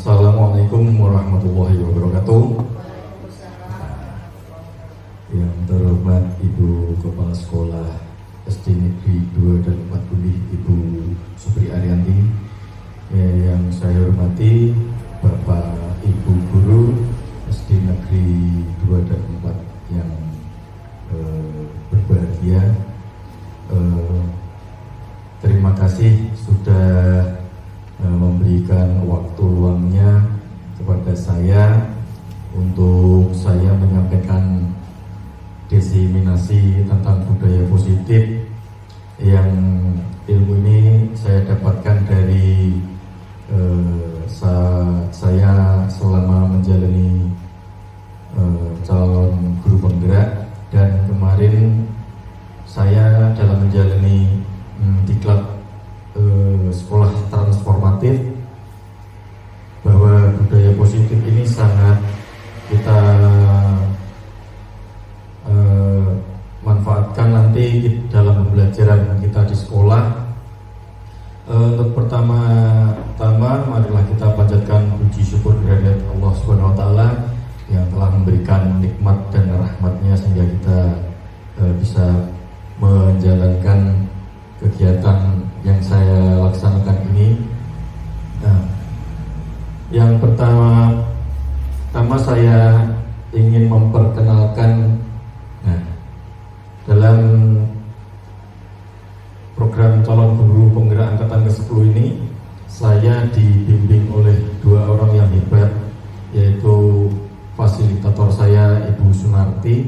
Assalamualaikum warahmatullahi wabarakatuh. Yang terhormat Ibu Kepala Sekolah SD Negeri 2 dan 4 Buli, Ibu Supri Arianti. Yang saya hormati Bapak Ibu Guru SD Negeri 2 dan 4 yang berbahagia. Terima kasih sudah memberikan waktu luangnya kepada saya untuk saya menyampaikan diseminasi tentang budaya positif yang ilmu ini saya dapatkan dari saya selama menjalani calon guru penggerak, dan kemarin saya dalam menjalani diklat sekolah transformatif, bahwa budaya positif ini sangat kita manfaatkan nanti dalam pembelajaran kita di sekolah. Untuk pertama-tama marilah kita panjatkan puji syukur kehadirat Allah Subhanahu wa taala yang telah memberikan nikmat dan rahmatnya sehingga kita bisa menjalankan kegiatan yang saya laksanakan ini. Nah, yang pertama saya ingin memperkenalkan, dalam program calon guru penggerak angkatan ke-10 ini saya dibimbing oleh dua orang yang hebat, yaitu fasilitator saya Ibu Sunarti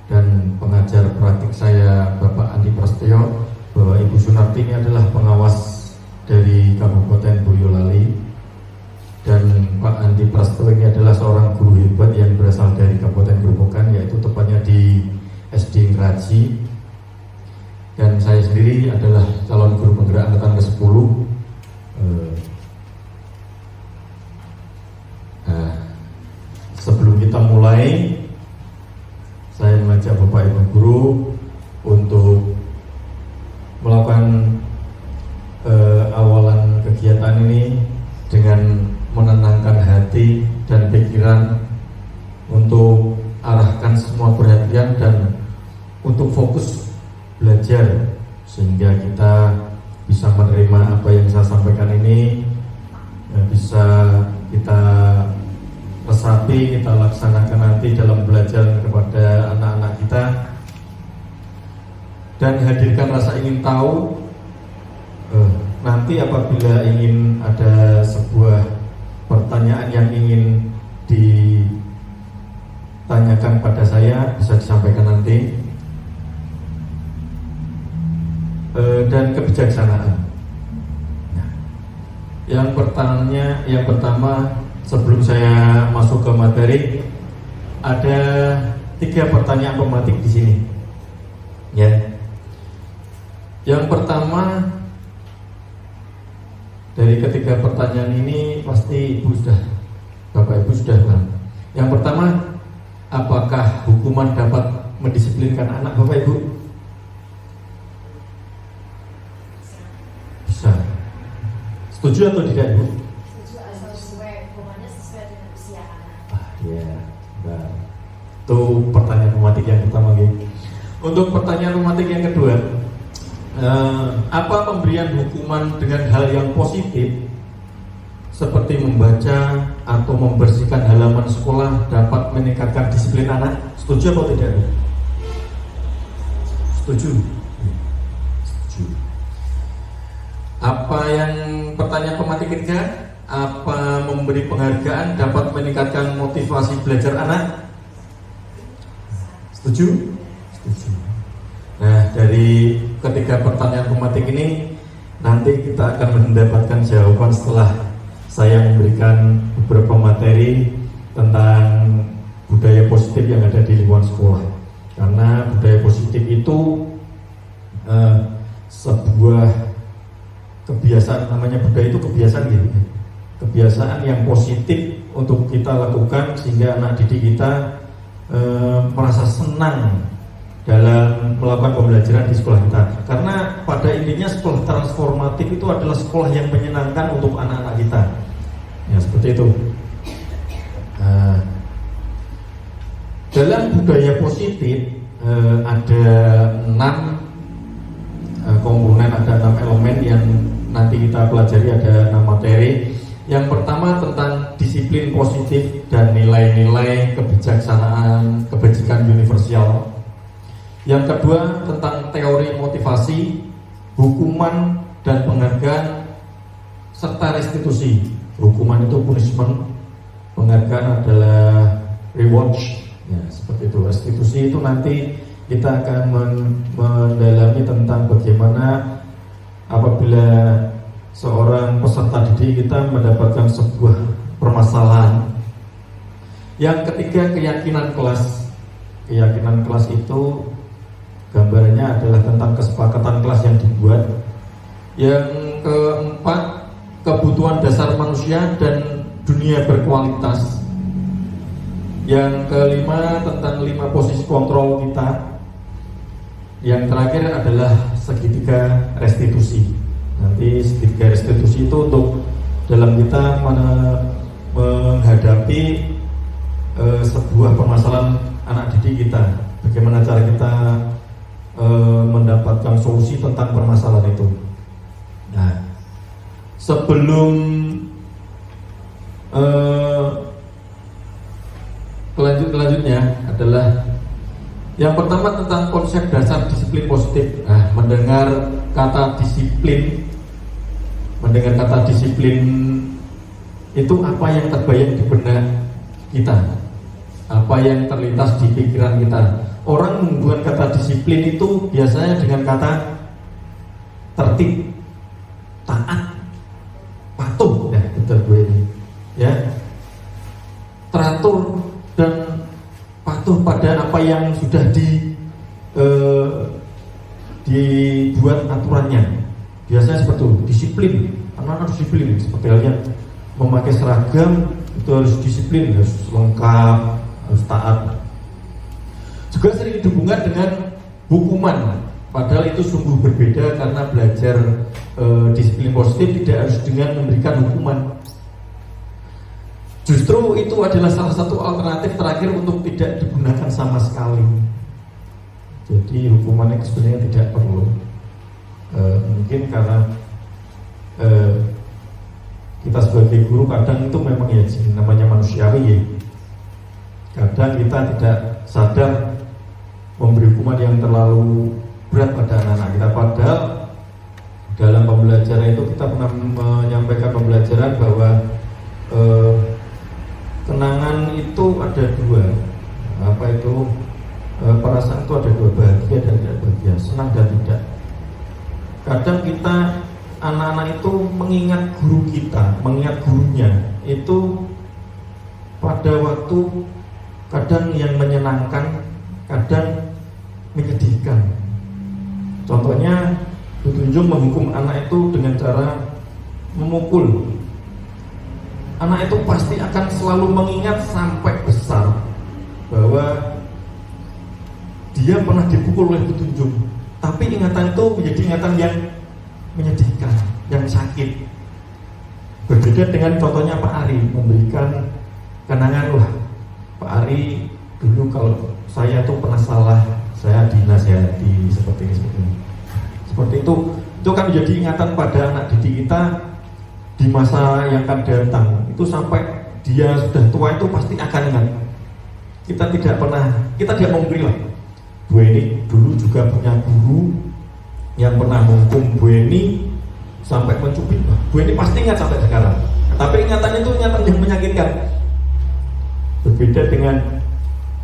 dan pengajar praktik saya Bapak Andi Prasetyo. Bahwa Ibu Sunarti ini adalah pengawas dari Kabupaten Boyolali, dan Pak Andi Prasetyo ini adalah seorang guru hebat yang berasal dari Kabupaten Grobogan, yaitu tepatnya di SD Ngeraji. Dan saya sendiri adalah calon guru penggerak angkatan ke-10. Sebelum kita mulai, saya mengajak Bapak Ibu guru untuk melakukan awalan kegiatan ini dengan menenangkan hati dan pikiran, untuk arahkan semua perhatian dan untuk fokus belajar, sehingga kita bisa menerima apa yang saya sampaikan ini, bisa kita resapi, kita laksanakan nanti dalam belajar kepada anak-anak kita, dan hadirkan rasa ingin tahu. Nanti apabila ingin ada sebuah pertanyaan yang ingin ditanyakan pada saya, bisa disampaikan nanti. Dan kebijaksanaan. Yang pertama sebelum saya masuk ke materi, ada 3 pertanyaan pematik di sini. Ya. Yang pertama, dari ketiga pertanyaan ini pasti Bapak Ibu sudah paham. Yang pertama, apakah hukuman dapat mendisiplinkan anak Bapak Ibu? Bisa. Setuju atau tidak Ibu? Sesuai, hukumannya sesuai dengan usia anak. Ya, nah, itu pertanyaan pematik yang pertama gitu. Untuk pertanyaan pematik yang kedua, apa pemberian hukuman dengan hal yang positif seperti membaca atau membersihkan halaman sekolah dapat meningkatkan disiplin anak? Setuju atau tidak? Setuju. Setuju. Apa yang pertanyaan pematik ketiga? Apa memberi penghargaan dapat meningkatkan motivasi belajar anak? Setuju? Setuju. Nah, dari ketiga pertanyaan pematik ini nanti kita akan mendapatkan jawaban setelah saya memberikan beberapa materi tentang budaya positif yang ada di lingkungan sekolah. Karena budaya positif itu sebuah kebiasaan, namanya budaya itu kebiasaan gitu. Kebiasaan yang positif untuk kita lakukan sehingga anak didik kita merasa senang dalam melakukan pembelajaran di sekolah kita. Karena pada intinya sekolah transformatif itu adalah sekolah yang menyenangkan untuk anak-anak kita. Ya seperti seperti itu. Dalam budaya positif ada 6 komponen, ada 6 elemen yang nanti kita pelajari, ada 6 materi. Yang pertama tentang disiplin positif dan nilai-nilai kebijaksanaan, kebajikan universal. Yang kedua tentang teori motivasi, hukuman dan penghargaan, serta restitusi. Hukuman itu punishment, penghargaan adalah reward. Ya, seperti itu. Restitusi itu nanti kita akan mendalami tentang bagaimana apabila seorang peserta didik kita mendapatkan sebuah permasalahan. Yang ketiga, keyakinan kelas. Keyakinan kelas itu gambarannya adalah tentang kesepakatan kelas yang dibuat. Yang keempat, kebutuhan dasar manusia dan dunia berkualitas. Yang kelima, tentang 5 posisi kontrol kita. Yang terakhir adalah segitiga restitusi. Nanti segitiga restitusi itu untuk dalam kita menghadapi sebuah permasalahan anak didik kita. Bagaimana cara kita mendapatkan solusi tentang permasalahan itu. Nah, sebelum selanjutnya adalah yang pertama tentang konsep dasar disiplin positif. Nah, mendengar kata disiplin itu apa yang terbayang di benak kita, apa yang terlintas di pikiran kita. Orang menggunakan kata disiplin itu biasanya dengan kata tertib, taat, patuh, ya betul gue ini, ya, teratur dan patuh pada apa yang sudah dibuat aturannya. Biasanya seperti itu, disiplin, anak-anak disiplin, seperti halnya memakai seragam itu harus disiplin, harus lengkap, harus taat. Juga sering dihubungkan dengan hukuman, padahal itu sungguh berbeda karena belajar disiplin positif tidak harus dengan memberikan hukuman. Justru itu adalah salah satu alternatif terakhir untuk tidak digunakan sama sekali. Jadi hukumannya sebenarnya tidak perlu. Mungkin karena kita sebagai guru kadang itu memang ya namanya manusiawi ya. Kadang kita tidak sadar memberi hukuman yang terlalu berat pada anak-anak kita. Padahal dalam pembelajaran itu kita pernah menyampaikan pembelajaran bahwa kenangan itu ada 2. Apa itu? Perasaan itu ada 2, bahagia dan tidak bahagia, senang dan tidak. Kadang kita anak-anak itu mengingat guru kita, mengingat gurunya itu pada waktu kadang yang menyenangkan, kadang menyedihkan. Contohnya Bu Tunjung menghukum anak itu dengan cara memukul. Anak itu pasti akan selalu mengingat sampai besar bahwa dia pernah dipukul oleh Bu Tunjung. Tapi ingatan itu menjadi ingatan yang menyedihkan, yang sakit. Berbeda dengan contohnya Pak Ari memberikan kenangan, wah Pak Ari dulu kalau saya tuh pernah salah, saya dinasihati seperti ini. Seperti itu kan menjadi ingatan pada anak didik kita di masa yang akan datang. Itu sampai dia sudah tua itu pasti akan ingat. Kita tidak memberi lah. Bu Eni dulu juga punya guru yang pernah menghukum Bu Eni sampai mencubit. Bu Eni pasti ingat sampai sekarang. Tapi ingatannya itu ingatan yang menyakitkan. Berbeda dengan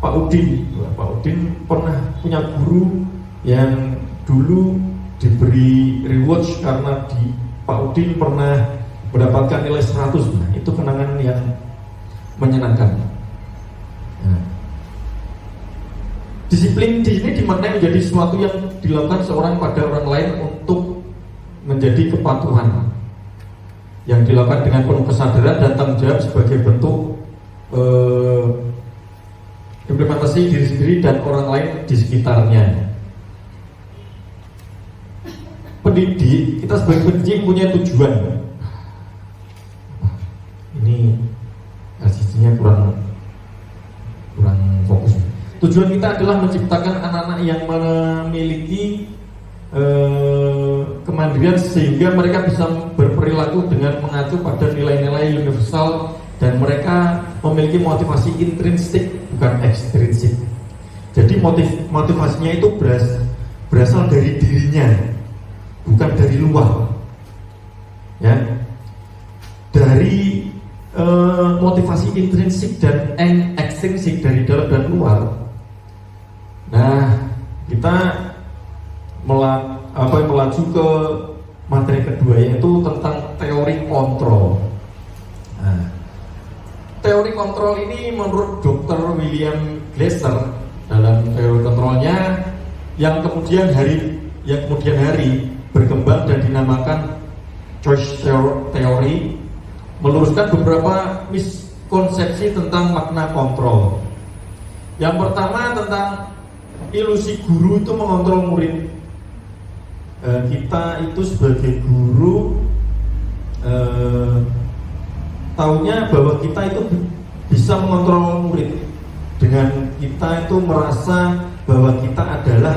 Pak Udin. Pak Udin pernah punya guru yang dulu diberi reward karena Pak Udin pernah mendapatkan nilai 100. Nah, itu kenangan yang menyenangkan. Nah, disiplin di sini dimaknai menjadi sesuatu yang dilakukan seorang pada orang lain untuk menjadi kepatuhan, yang dilakukan dengan penuh kesadaran dan tanggung jawab sebagai bentuk implementasi diri sendiri dan orang lain di sekitarnya. Pendidik, kita sebagai pendidik punya tujuan. Ini kurang fokus. Tujuan kita adalah menciptakan anak-anak yang memiliki kemandirian sehingga mereka bisa berperilaku dengan mengacu pada nilai-nilai universal dan mereka memiliki motivasi intrinsik bukan ekstrinsik. Jadi motivasinya itu berasal dari dirinya, bukan dari luar. Ya, dari motivasi intrinsik dan ekstrinsik dari dalam dan luar. Nah, kita melaju ke materi kedua, yaitu tentang teori kontrol. Nah, teori kontrol ini menurut Dr. William Glasser dalam teori kontrolnya yang kemudian hari berkembang dan dinamakan choice theory, meluruskan beberapa miskonsepsi tentang makna kontrol. Yang pertama tentang ilusi guru itu mengontrol murid. Kita itu sebagai guru taunya bahwa kita itu bisa mengontrol murid dengan kita itu merasa bahwa kita adalah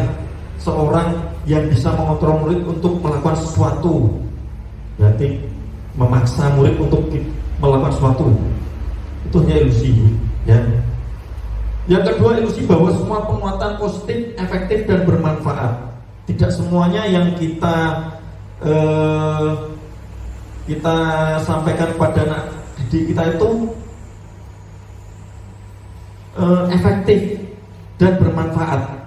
seorang yang bisa mengontrol murid untuk melakukan sesuatu. Berarti memaksa murid untuk melakukan sesuatu. Itu hanya ilusi, ya. Yang kedua, ilusi bahwa semua penguatan positif, efektif dan bermanfaat. Tidak semuanya yang kita sampaikan pada anak didik kita itu efektif dan bermanfaat.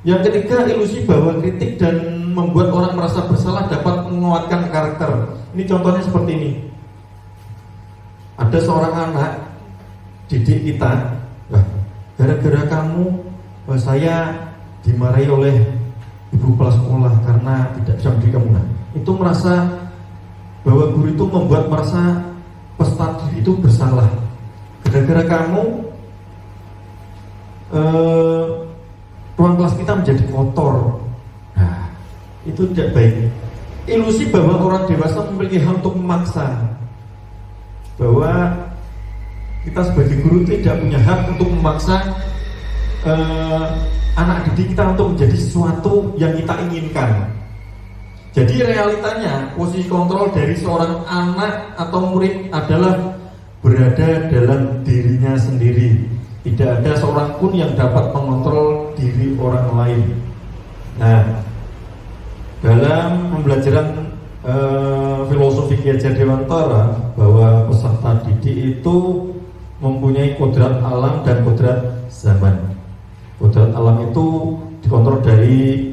Yang ketiga, ilusi bahwa kritik dan membuat orang merasa bersalah dapat menguatkan karakter. Ini contohnya seperti ini. Ada seorang anak didik kita, gara-gara kamu saya dimarahi oleh ibu kepala sekolah karena tidak bisa mendidik kamu. Nah, itu merasa bahwa guru itu membuat merasa peserta didik itu bersalah. Gara-gara kamu ruang kelas kita menjadi kotor. Nah, itu tidak baik. Ilusi bahwa orang dewasa memiliki hak untuk memaksa, bahwa kita sebagai guru tidak punya hak untuk memaksa anak didik kita untuk menjadi sesuatu yang kita inginkan. Jadi realitanya posisi kontrol dari seorang anak atau murid adalah berada dalam dirinya sendiri. Tidak ada seorang pun yang dapat mengontrol diri orang lain. Nah, dalam pembelajaran filosofi Ki Hajar Dewantara bahwa peserta didik itu mempunyai kodrat alam dan kodrat zaman. Kodrat alam itu dikontrol dari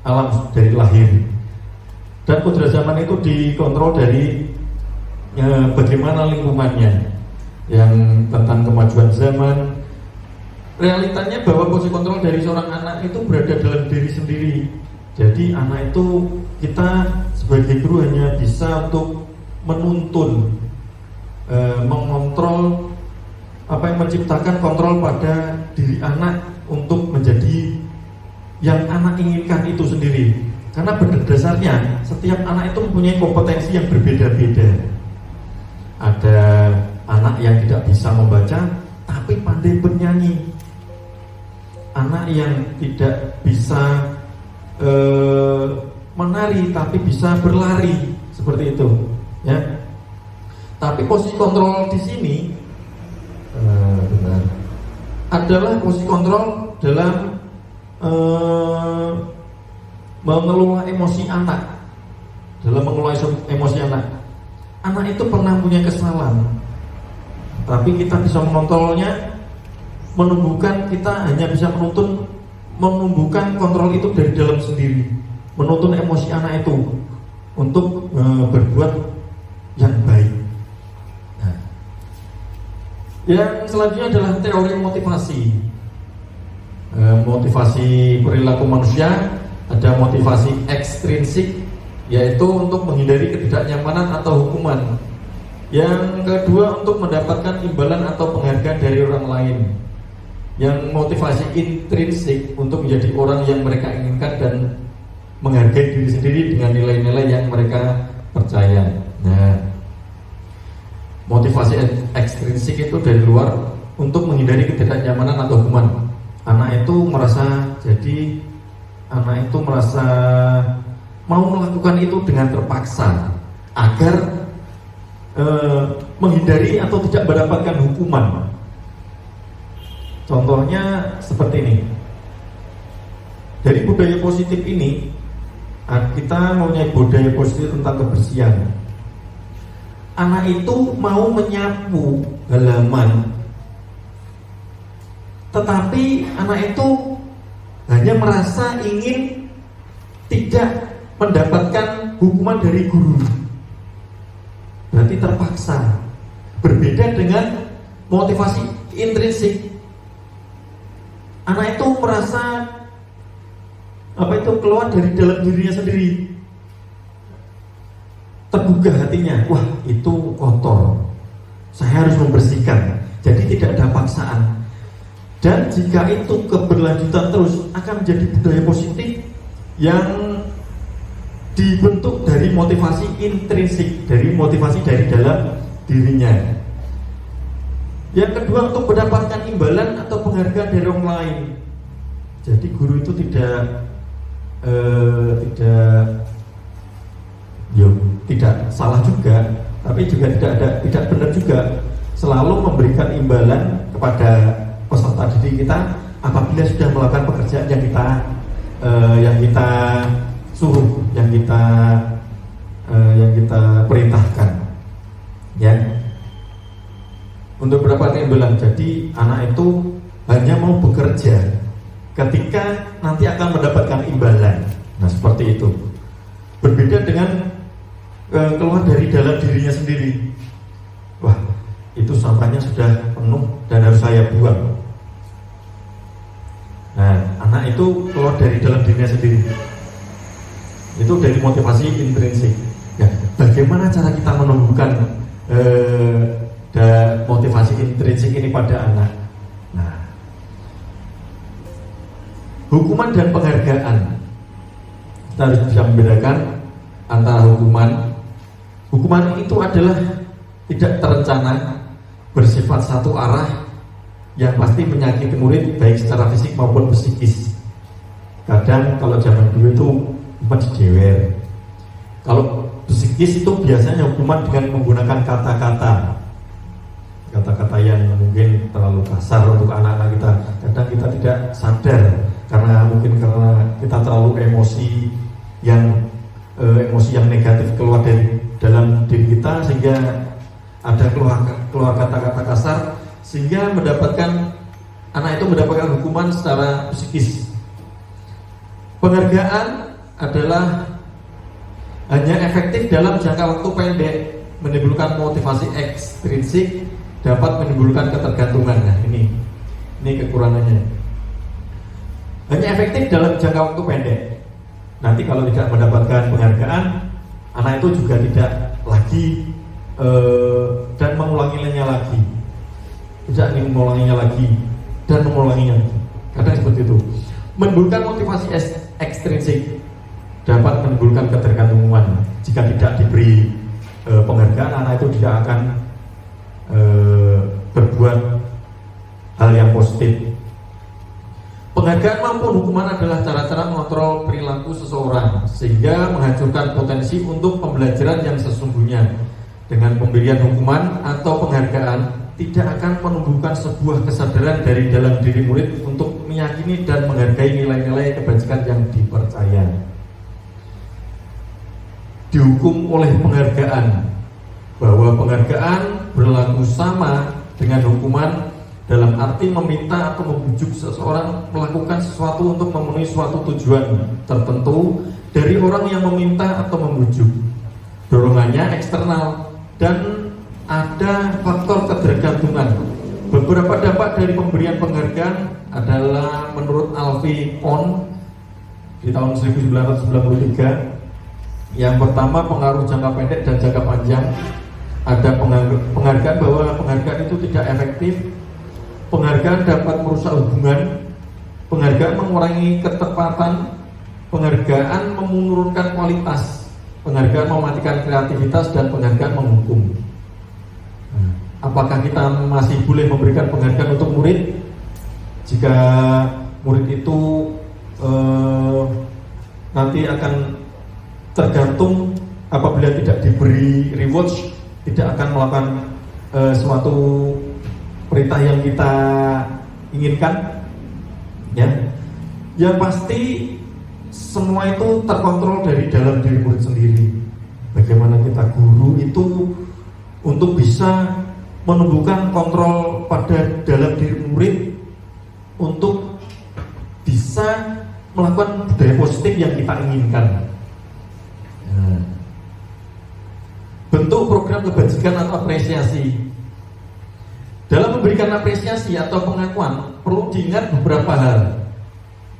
alam, dari lahir, dan kodrat zaman itu dikontrol dari bagaimana lingkungannya, yang tentang kemajuan zaman. Realitanya bahwa posisi kontrol dari seorang anak itu berada dalam diri sendiri. Jadi anak itu kita sebagai guru hanya bisa untuk menuntun, mengontrol, menciptakan kontrol pada diri anak untuk menjadi yang anak inginkan itu sendiri. Karena pada dasarnya setiap anak itu mempunyai kompetensi yang berbeda-beda. Ada anak yang tidak bisa membaca tapi pandai bernyanyi. Anak yang tidak bisa menari tapi bisa berlari, seperti itu, ya. Tapi posisi kontrol di sini adalah posisi kontrol dalam mengelola emosi anak. Dalam mengelola emosi anak, anak itu pernah punya kesalahan, tapi kita bisa mengontrolnya. Menumbuhkan, kita hanya bisa menumbuhkan kontrol itu dari dalam sendiri, menuntun emosi anak itu untuk berbuat yang baik. Nah, yang selanjutnya adalah teori motivasi. Motivasi perilaku manusia, ada motivasi ekstrinsik, yaitu untuk menghindari ketidaknyamanan atau hukuman. Yang kedua, untuk mendapatkan imbalan atau penghargaan dari orang lain. Yang motivasi intrinsik, untuk menjadi orang yang mereka inginkan dan menghargai diri sendiri dengan nilai-nilai yang mereka percaya. Nah, motivasi ekstrinsik itu dari luar untuk menghindari ketidaknyamanan atau hukuman. Anak itu merasa mau melakukan itu dengan terpaksa agar menghindari atau tidak mendapatkan hukuman. Contohnya seperti ini. Dari budaya positif ini, kita mempunyai budaya positif tentang kebersihan. Anak itu mau menyapu halaman, tetapi anak itu hanya merasa ingin tidak mendapatkan hukuman dari guru. Berarti terpaksa. Berbeda dengan motivasi intrinsik. Anak itu merasa keluar dari dalam dirinya sendiri, tergugah hatinya, wah itu kotor, saya harus membersihkan. Jadi tidak ada paksaan. Dan jika itu keberlanjutan terus, akan menjadi budaya positif yang dibentuk dari motivasi intrinsik, dari motivasi dari dalam dirinya. Yang kedua, untuk mendapatkan imbalan atau penghargaan dari orang lain. Jadi guru itu tidak salah juga, tapi juga tidak benar juga selalu memberikan imbalan kepada peserta didik kita apabila sudah melakukan pekerjaan yang kita suruh, yang kita perintahkan, ya, untuk mendapatkan imbalan. Jadi anak itu hanya mau bekerja ketika nanti akan mendapatkan imbalan. Nah, seperti itu. Berbeda dengan keluar dari dalam dirinya sendiri. Wah, itu sampahnya sudah penuh dan harus saya buang. Nah, anak itu keluar dari dalam dirinya sendiri. Itu dari motivasi intrinsik. Ya, bagaimana cara kita menumbuhkan motivasi intrinsik ini pada anak? Nah, hukuman dan penghargaan. Kita harus bisa membedakan antara hukuman itu adalah tidak terencana, bersifat satu arah, yang pasti menyakiti murid baik secara fisik maupun psikis. Kadang kalau zaman dulu itu hukuman dijewer. Kalau psikis itu biasanya hukuman dengan menggunakan kata-kata yang mungkin terlalu kasar untuk anak-anak kita. Kadang kita tidak sadar karena kita terlalu emosi yang negatif keluar dari dalam diri kita, sehingga ada keluar kata-kata kasar, sehingga anak itu mendapatkan hukuman secara psikis. Penghargaan adalah hanya efektif dalam jangka waktu pendek, menimbulkan motivasi ekstrinsik, dapat menimbulkan ketergantungan. Nah, ini kekurangannya. Hanya efektif dalam jangka waktu pendek. Nanti kalau tidak mendapatkan penghargaan, anak itu juga tidak lagi dan mengulanginya lagi. Tidak ingin mengulanginya lagi dan mengulanginya. Kadang seperti itu. Menimbulkan motivasi ekstrinsik, dapat menimbulkan ketergantungan. Jika tidak diberi penghargaan, anak itu tidak akan berbuat hal yang positif. Penghargaan maupun hukuman adalah cara-cara mengontrol perilaku seseorang sehingga menghancurkan potensi untuk pembelajaran yang sesungguhnya. Dengan pemberian hukuman atau penghargaan tidak akan menumbuhkan sebuah kesadaran dari dalam diri murid untuk meyakini dan menghargai nilai-nilai kebajikan yang dipercaya. Dihukum oleh penghargaan, bahwa penghargaan berlaku sama dengan hukuman dalam arti meminta atau membujuk seseorang melakukan sesuatu untuk memenuhi suatu tujuan tertentu dari orang yang meminta atau membujuk. Dorongannya eksternal dan ada faktor ketergantungan. Beberapa dampak dari pemberian penghargaan adalah menurut Alfie Kohn di tahun 1993. Yang pertama, pengaruh jangka pendek dan jangka panjang. Ada penghargaan bahwa penghargaan itu tidak efektif. Penghargaan dapat merusak hubungan. Penghargaan mengurangi ketepatan. Penghargaan menurunkan kualitas. Penghargaan mematikan kreativitas dan penghargaan menghukum. Nah, apakah kita masih boleh memberikan penghargaan untuk murid jika murid itu nanti akan tergantung apabila tidak diberi rewards, tidak akan melakukan suatu perintah yang kita inginkan, ya. Yang pasti semua itu terkontrol dari dalam diri murid sendiri. Bagaimana kita guru itu untuk bisa menumbuhkan kontrol pada dalam diri murid untuk bisa melakukan budaya positif yang kita inginkan. Nah, bentuk program kebajikan atau apresiasi. Dalam memberikan apresiasi atau pengakuan perlu diingat beberapa hal.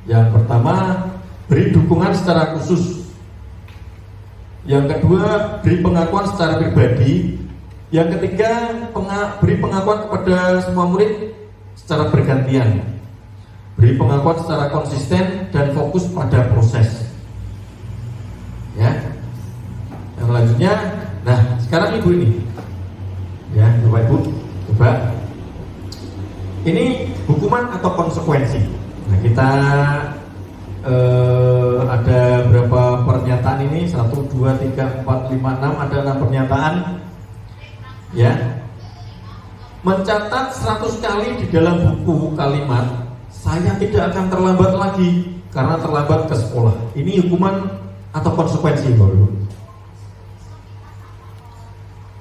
Yang pertama, beri dukungan secara khusus. Yang kedua, beri pengakuan secara pribadi. Yang ketiga, beri pengakuan kepada semua murid secara bergantian. Beri pengakuan secara konsisten dan fokus pada proses. Ya. Yang selanjutnya, nah sekarang ibu ini, ya Bapak Ibu, coba. Ini hukuman atau konsekuensi. Nah kita ada berapa pernyataan ini? 1, 2, 3, 4, 5, 6. Ada 6 pernyataan. Ya. Mencatat 100 kali di dalam buku kalimat, saya tidak akan terlambat lagi karena terlambat ke sekolah. Ini hukuman atau konsekuensi, Bapak Ibu?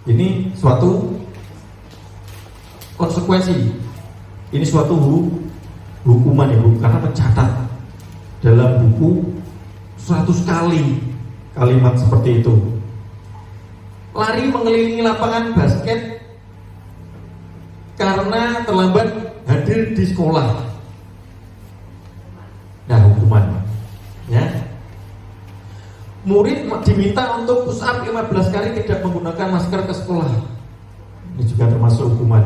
Ini suatu konsekuensi. Ini suatu hukuman, Ibu, karena mencatat dalam buku 100 kali kalimat seperti itu. Lari mengelilingi lapangan basket karena terlambat hadir di sekolah. Nah, hukuman, ya. Murid diminta untuk push up 15 kali tidak menggunakan masker ke sekolah. Ini juga termasuk hukuman.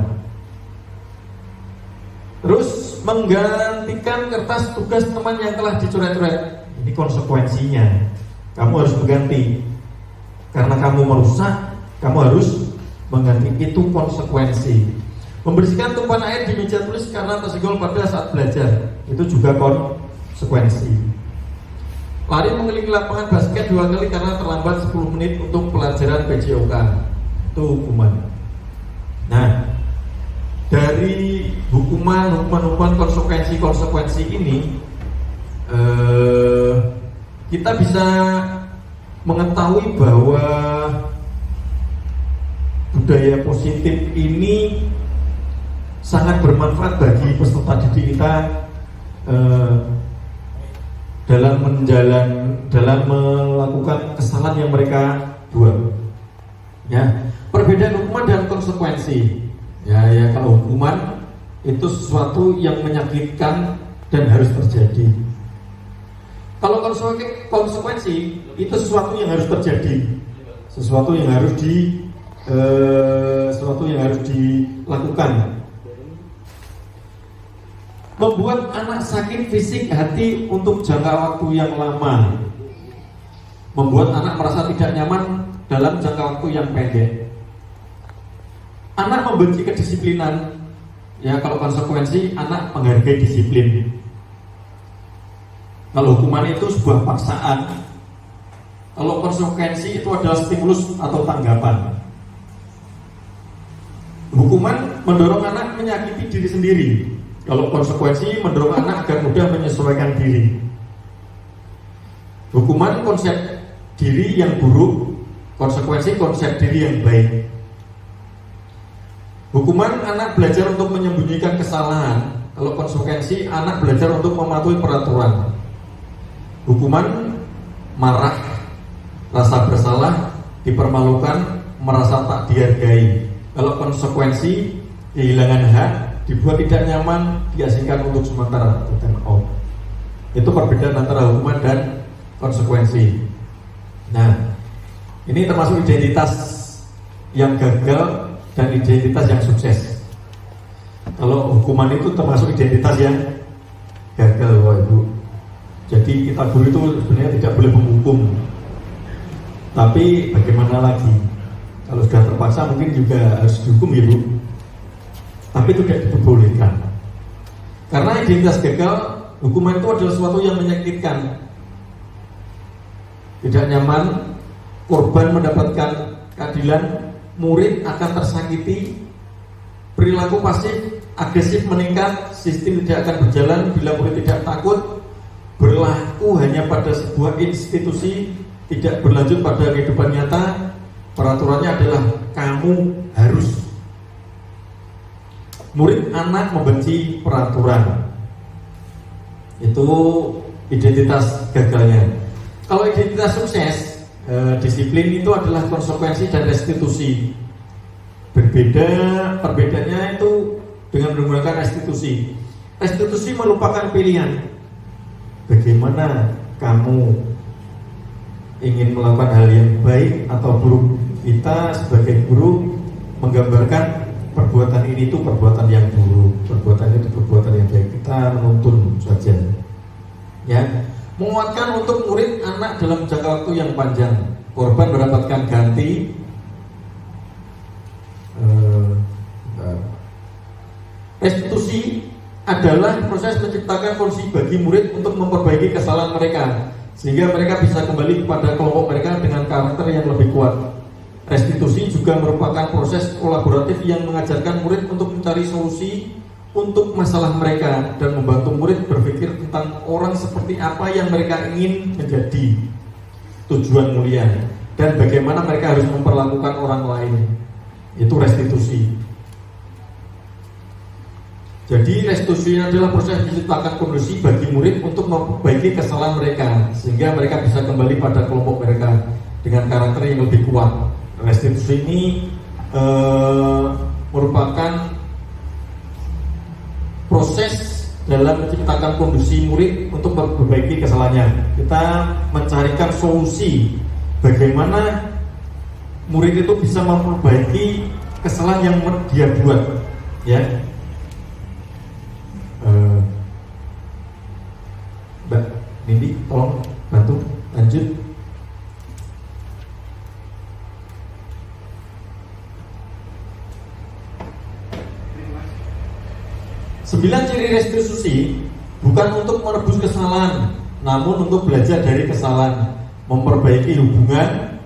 Terus menggantikan kertas tugas teman yang telah dicoret-coret. Ini konsekuensinya. Kamu harus mengganti. Karena kamu merusak, kamu harus mengganti. Itu konsekuensi. Membersihkan tumpahan air di meja tulis karena tersenggol pada saat belajar. Itu juga konsekuensi. Lari mengelilingi lapangan basket 2 kali karena terlambat 10 menit untuk pelajaran PJOK. Itu hukuman. Nah, dari hukuman konsekuensi ini kita bisa mengetahui bahwa budaya positif ini sangat bermanfaat bagi peserta didik kita dalam melakukan kesalahan yang mereka buat. Ya, perbedaan hukuman dan konsekuensi. Ya, kalau hukuman itu sesuatu yang menyakitkan dan harus terjadi. Kalau konsekuensi itu sesuatu yang harus terjadi, sesuatu yang harus dilakukan. Membuat anak sakit fisik hati untuk jangka waktu yang lama. Membuat anak merasa tidak nyaman dalam jangka waktu yang pendek. Anak membenci kedisiplinan. Ya, kalau konsekuensi anak menghargai disiplin. Kalau hukuman itu sebuah paksaan. Kalau konsekuensi itu adalah stimulus atau tanggapan. Hukuman mendorong anak menyakiti diri sendiri. Kalau konsekuensi mendorong anak agar mudah menyesuaikan diri. Hukuman konsep diri yang buruk, konsekuensi konsep diri yang baik. Hukuman anak belajar untuk menyembunyikan kesalahan. Kalau konsekuensi anak belajar untuk mematuhi peraturan. Hukuman marah, rasa bersalah, dipermalukan, merasa tak dihargai. Kalau konsekuensi kehilangan hak, dibuat tidak nyaman, diasingkan untuk sementara. Itu perbedaan antara hukuman dan konsekuensi. Nah, ini termasuk identitas yang gagal dan identitas yang sukses. Kalau hukuman itu termasuk identitas yang gagal, Bapak Ibu. Jadi kita guru itu sebenarnya tidak boleh menghukum. Tapi bagaimana lagi? Kalau sudah terpaksa mungkin juga harus dihukum ya Bu. Tapi itu tidak diperbolehkan. Karena identitas gagal, hukuman itu adalah sesuatu yang menyakitkan. Tidak nyaman, korban mendapatkan keadilan, murid akan tersakiti, perilaku pasif, agresif meningkat, sistem tidak akan berjalan bila murid tidak takut, berlaku hanya pada sebuah institusi, tidak berlanjut pada kehidupan nyata. Peraturannya adalah kamu harus. Murid anak membenci peraturan. Itu identitas gagalnya. Kalau identitas sukses, disiplin itu adalah konsekuensi dan restitusi. Perbedaannya itu dengan menggunakan restitusi. Restitusi merupakan pilihan. Bagaimana kamu ingin melakukan hal yang baik atau buruk. Kita sebagai guru menggambarkan perbuatan ini itu perbuatan yang buruk, perbuatan itu perbuatan yang baik. Kita menuntun saja. Ya, menguatkan untuk murid anak dalam jangka waktu yang panjang. Korban mendapatkan ganti. Restitusi adalah proses menciptakan kondisi bagi murid untuk memperbaiki kesalahan mereka, sehingga mereka bisa kembali kepada kelompok mereka dengan karakter yang lebih kuat. Restitusi juga merupakan proses kolaboratif yang mengajarkan murid untuk mencari solusi untuk masalah mereka dan membantu murid berpikir tentang orang seperti apa yang mereka ingin menjadi, tujuan mulia, dan bagaimana mereka harus memperlakukan orang lain. Itu restitusi. Jadi restitusi adalah proses menciptakan kondisi bagi murid untuk memperbaiki kesalahan mereka, sehingga mereka bisa kembali pada kelompok mereka dengan karakter yang lebih kuat. Restitusi ini merupakan proses dalam menciptakan kondisi murid untuk memperbaiki kesalahannya. Kita mencarikan solusi bagaimana murid itu bisa memperbaiki kesalahan yang dia buat, ya. Mbak Nindi, tolong bantu lanjut. Sembilan ciri restitusi bukan untuk menebus kesalahan, namun untuk belajar dari kesalahan, memperbaiki hubungan,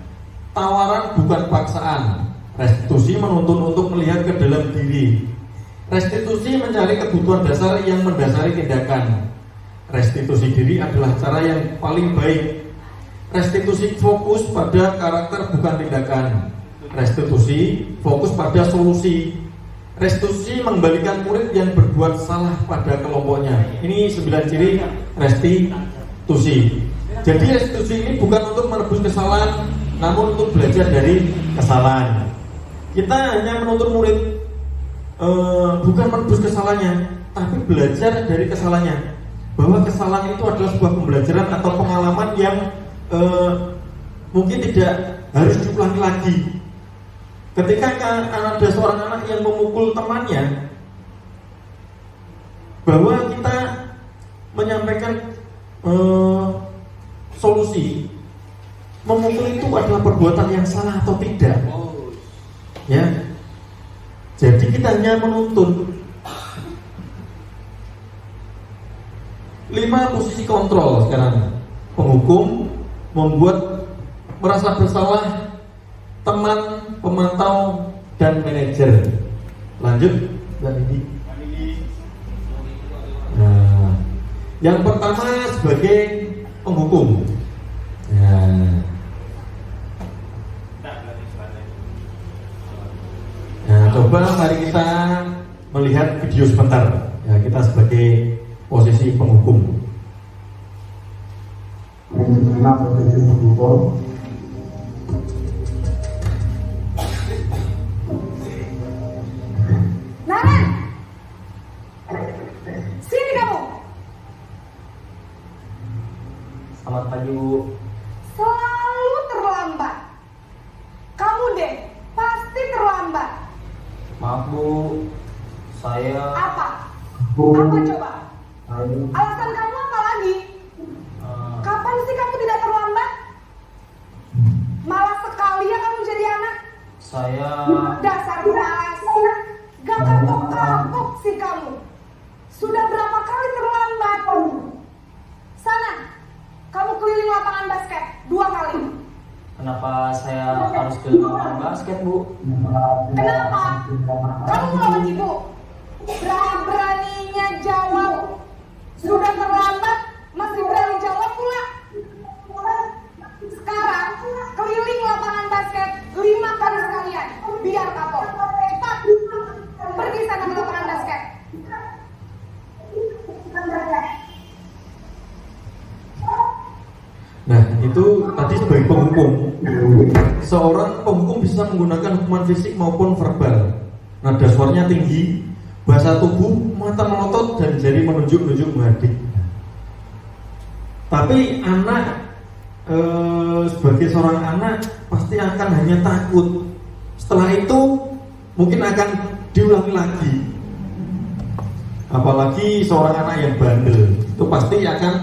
tawaran bukan paksaan. Restitusi menuntun untuk melihat ke dalam diri. Restitusi mencari kebutuhan dasar yang mendasari tindakan. Restitusi diri adalah cara yang paling baik. Restitusi fokus pada karakter bukan tindakan. Restitusi fokus pada solusi. Restitusi mengembalikan murid yang berbuat salah pada kelompoknya. Ini 9 ciri restitusi. Jadi restitusi ini bukan untuk menebus kesalahan, namun untuk belajar dari kesalahan. Kita hanya menuntut murid bukan menebus kesalahannya, tapi belajar dari kesalahannya. Bahwa kesalahan itu adalah sebuah pembelajaran atau pengalaman yang mungkin tidak harus diulangi lagi. Ketika ada seorang anak yang memukul temannya, bahwa kita menyampaikan solusi, memukul itu adalah perbuatan yang salah atau tidak, ya. Jadi kita hanya menuntun. 5 posisi kontrol sekarang. Penghukum, membuat merasa bersalah, teman, pemantau, dan manajer. Lanjut, Mbak Nindi. Nah, yang pertama sebagai penghukum. Nah, coba mari kita melihat video sebentar. Ya, kita sebagai posisi penghukum. Naren, sini kamu. Selamat pagi, Bu. Selalu terlambat. Kamu deh, pasti terlambat. Maaf, Bu. Saya Apa? Apa coba? Ayo. Alasan kamu apa lagi? Kapan sih kamu tidak terlambat? Malah sekali ya kamu jadi anak. Saya Dasar malas. Gak kapok-kapok sih kamu. Sudah berapa kali terlambat? Sana, kamu keliling lapangan basket 2 kali. Kenapa saya harus ke lapangan basket, Bu? Kenapa? Kamu melawan ibu. Berani-beraninya jawab. Sudah terlambat, masih berani jawab pula. Sekarang, keliling lapangan basket 5 kali sekalian. Biar kapok. Cepat. Pergi sana ke lapangan basket. Nah, itu tadi sebagai penghukum. Seorang penghukum bisa menggunakan hukuman fisik maupun verbal. Nada suaranya tinggi, bahasa tubuh, mata melotot, dan jari menunjuk-nunjuk menghadap. Tapi anak sebagai seorang anak pasti akan hanya takut. Setelah itu mungkin akan diulangi lagi. Apalagi seorang anak yang bandel, itu pasti akan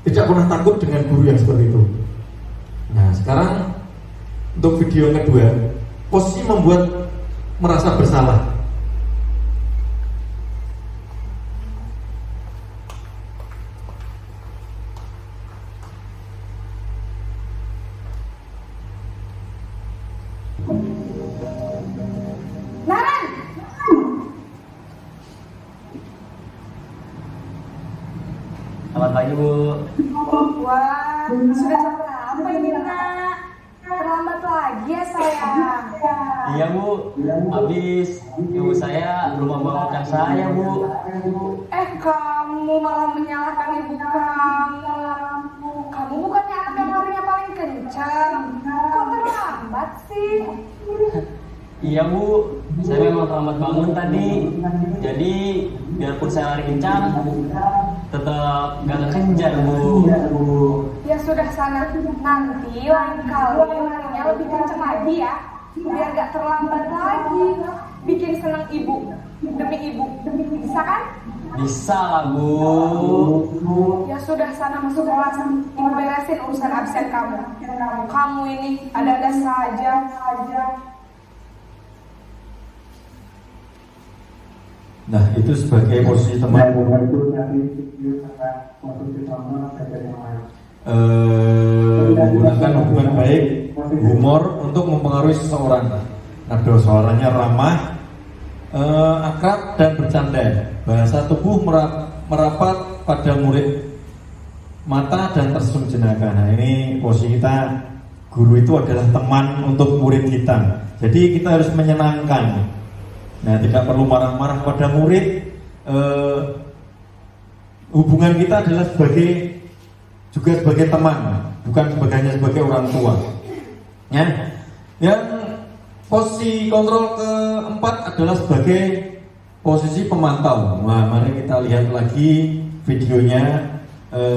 tidak pernah takut dengan guru yang seperti itu. Nah, sekarang untuk video yang kedua, posisi membuat merasa bersalah. Naran! Selamat pagi, Bu. Wah, sudah jam berapa ini, nak? Terlambat lagi ya, sayang. Iya, Bu. Habis ibu saya belum membangunkan saya, Bu. Kamu malah menyalahkan ibu kamu. Kamu bukannya anak yang larinya paling kencang. Kok terlambat sih? Iya, Bu. Saya memang terlambat bangun tadi. Jadi biarpun saya lari kencang, tetap gak kekejar, Bu. Ya sudah sana, nanti lain kali larinya lebih kencang lagi ya, biar gak terlambat lagi. Bikin senang ibu, demi ibu, bisa kan? Bisa lah, Bu. Ya sudah sana masuk kelas, ibu beresin urusan absen kamu. Kamu ini ada-ada saja. Nah, itu sebagai posisi teman menggunakan hubungan baik, humor untuk mempengaruhi seseorang. Nada suaranya ramah, akrab dan bercanda. Bahasa tubuh merapat pada murid, mata dan tersenyum jenaka. Nah, ini posisi kita, guru itu adalah teman untuk murid kita. Jadi kita harus menyenangkan. Nah, tidak perlu marah-marah pada murid. Hubungan kita adalah juga sebagai teman, bukan hanya sebagai orang tua. Ya. Yang posisi kontrol keempat adalah sebagai posisi pemantau. Nah, mari kita lihat lagi videonya,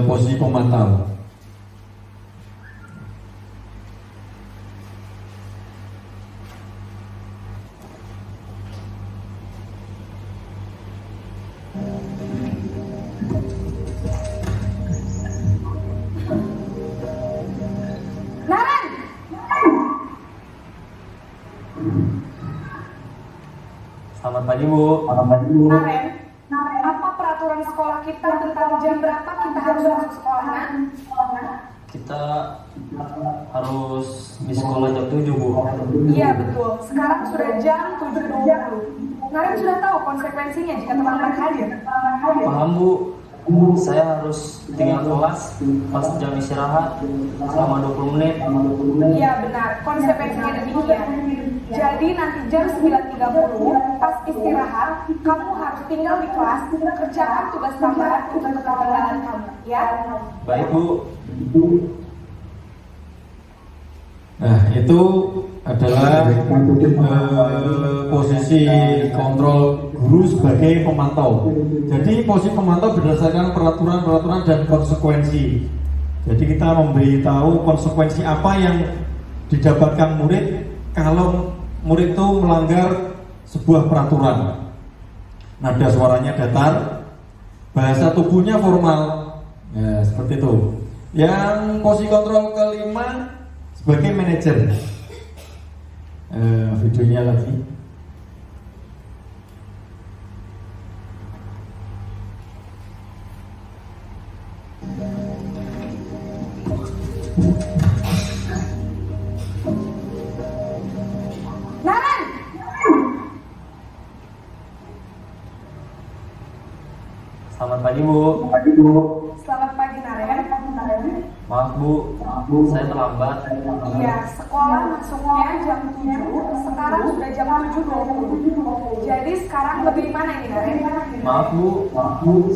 posisi pemantau. Naran! Selamat pagi, Bu. Naren, apa peraturan sekolah kita tentang jam berapa kita harus masuk sekolah, Nan? Kita harus di sekolah jam 7, Bu. Iya betul, sekarang sudah jam 7.20. Naren sudah tahu konsekuensinya jika terlambat hadir. Paham, Bu. Saya harus tinggal kelas pas jam istirahat selama 20 menit. Iya benar, konsekuensinya demikian. Jadi nanti jam 9.30 pas istirahat, kamu harus tinggal di kelas, kerjakan tugas tambahan untuk ketinggalan kamu, ya? Baik, Bu. Nah, itu adalah posisi kontrol guru sebagai pemantau. Jadi posisi pemantau berdasarkan peraturan-peraturan dan konsekuensi. Jadi kita memberitahu konsekuensi apa yang didapatkan murid kalau murid itu melanggar sebuah peraturan. Nada suaranya datar, bahasa tubuhnya formal. Ya, seperti itu. Yang posisi kontrol kelima sebagai manajer. videonya lagi. Naren, Selamat pagi Bu. selamat pagi Naren. Maaf Bu, saya terlambat. Iya, sekolah masuknya jam 7, sekarang sudah jam 7.20. Jadi sekarang lebih mana ini Naren? Maaf Bu,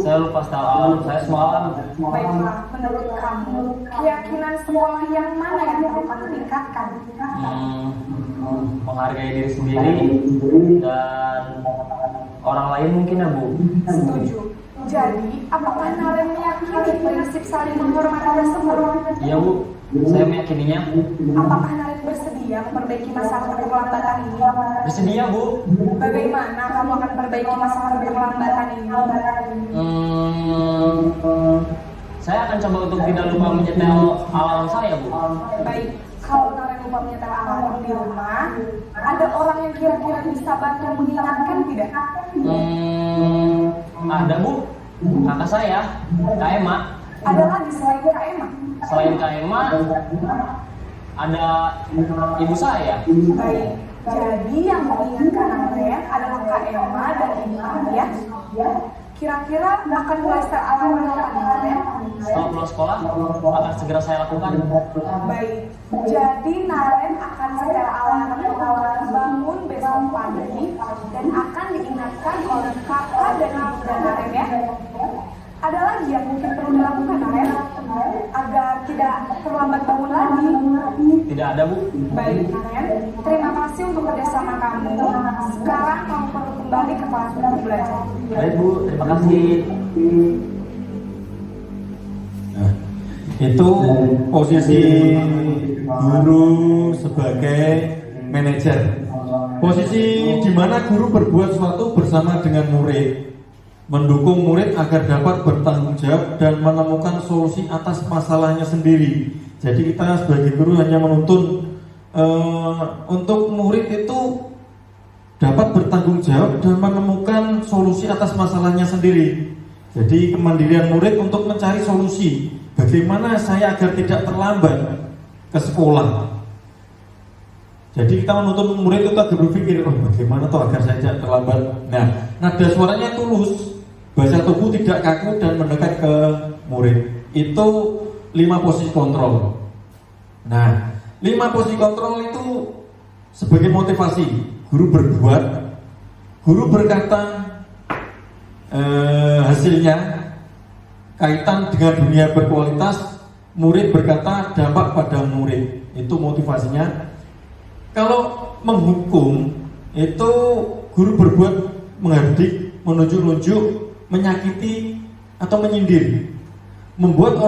saya lupa setel alarm saya semalam. Baiklah, menurut kamu, keyakinan sekolah yang mana yang perlu kamu tingkatkan? Menghargai diri sendiri dan orang lain mungkin ya Bu. Setuju. Jadi, apakah Naren meyakini prinsip saling menghormati tersebut? Iya Bu, saya meyakininya. Apakah Naren bersedia memperbaiki masalah keterlambatan ini? Bersedia Bu. Bagaimana kamu akan perbaiki masalah keterlambatan ini? Saya akan coba untuk tidak lupa menyetel alarm saya Bu. Baik, kalau Naren lupa menyetel alarm di rumah, ada orang yang kira-kira bisa bantu mengingatkan tidak? Ada Bu, kakak saya, Kak Emma. Ada lagi selain Kak Emma? Selain Kak Emma, ada ibu saya. Baik, jadi yang mengingatkan Naren adalah Kak Emma dan Ibu Ayah. Kira-kira akan mulai setel alarm kapan Naren? Setelah pulang sekolah, akan segera saya lakukan. Baik, jadi Naren akan setel alarm untuk bangun besok pagi dan akan diingatkan oleh kakak dan ibu Naren ya. Ada lagi yang mungkin perlu dilakukan Naren agar tidak terlambat bangun lagi? Tidak ada Bu. Baik Naren, terima kasih untuk kerjasama kamu. Sekarang kamu perlu kembali ke kelas untuk belajar. Baik Bu, terima kasih. Nah, itu posisi guru sebagai manajer. Posisi di mana guru berbuat sesuatu bersama dengan murid, mendukung murid agar dapat bertanggung jawab dan menemukan solusi atas masalahnya sendiri. Jadi kita sebagai guru hanya menuntun untuk murid itu dapat bertanggung jawab dan menemukan solusi atas masalahnya sendiri. Jadi kemandirian murid untuk mencari solusi bagaimana saya agar tidak terlambat ke sekolah. Jadi kita menuntun murid itu agar berpikir, oh bagaimana tuh agar saya tidak terlambat. Nah, nada suaranya tulus, bahasa tubuh tidak kaku dan mendekat ke murid. Itu 5 posisi kontrol. Nah, 5 posisi kontrol itu sebagai motivasi. Guru berbuat, guru berkata hasilnya kaitan dengan dunia berkualitas, murid berkata dampak pada murid. Itu motivasinya. Kalau menghukum itu guru berbuat menghardik, menunjuk-nunjuk, menyakiti atau menyindir. Membuat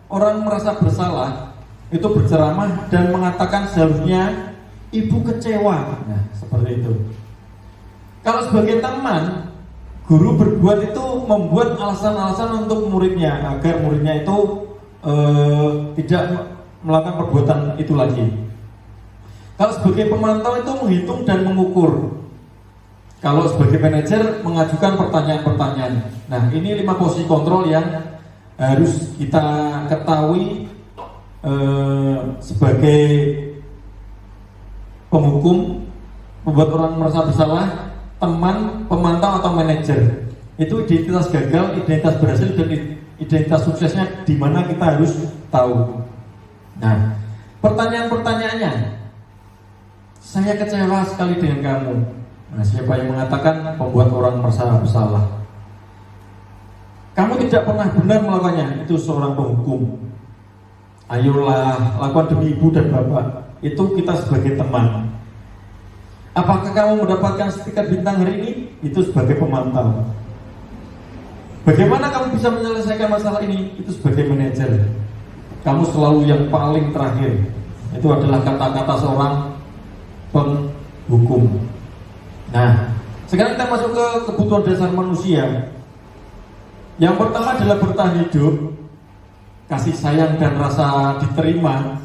orang merasa bersalah, itu berceramah dan mengatakan seharusnya ibu kecewa. Nah, seperti itu. Kalau sebagai teman, guru berbuat itu membuat alasan-alasan untuk muridnya agar muridnya itu tidak melakukan perbuatan itu lagi. Kalau sebagai pemantau itu menghitung dan mengukur. Kalau sebagai manajer mengajukan pertanyaan-pertanyaan. Nah, ini 5 posisi kontrol yang harus kita ketahui sebagai penghukum, membuat orang merasa bersalah, teman, pemantau atau manajer. Itu identitas gagal, identitas berhasil, dan identitas suksesnya di mana kita harus tahu. Nah, pertanyaan-pertanyaannya, saya kecewa sekali dengan kamu. Nah, siapa yang mengatakan membuat orang merasa bersalah? Kamu tidak pernah benar melakukannya. Itu seorang penghukum. Ayolah, lakukan demi ibu dan bapak. Itu kita sebagai teman. Apakah kamu mendapatkan sertifikat bintang hari ini? Itu sebagai pemantau. Bagaimana kamu bisa menyelesaikan masalah ini? Itu sebagai manajer. Kamu selalu yang paling terakhir. Itu adalah kata-kata seorang penghukum. Nah, sekarang kita masuk ke kebutuhan dasar manusia. Yang pertama adalah bertahan hidup, kasih sayang dan rasa diterima.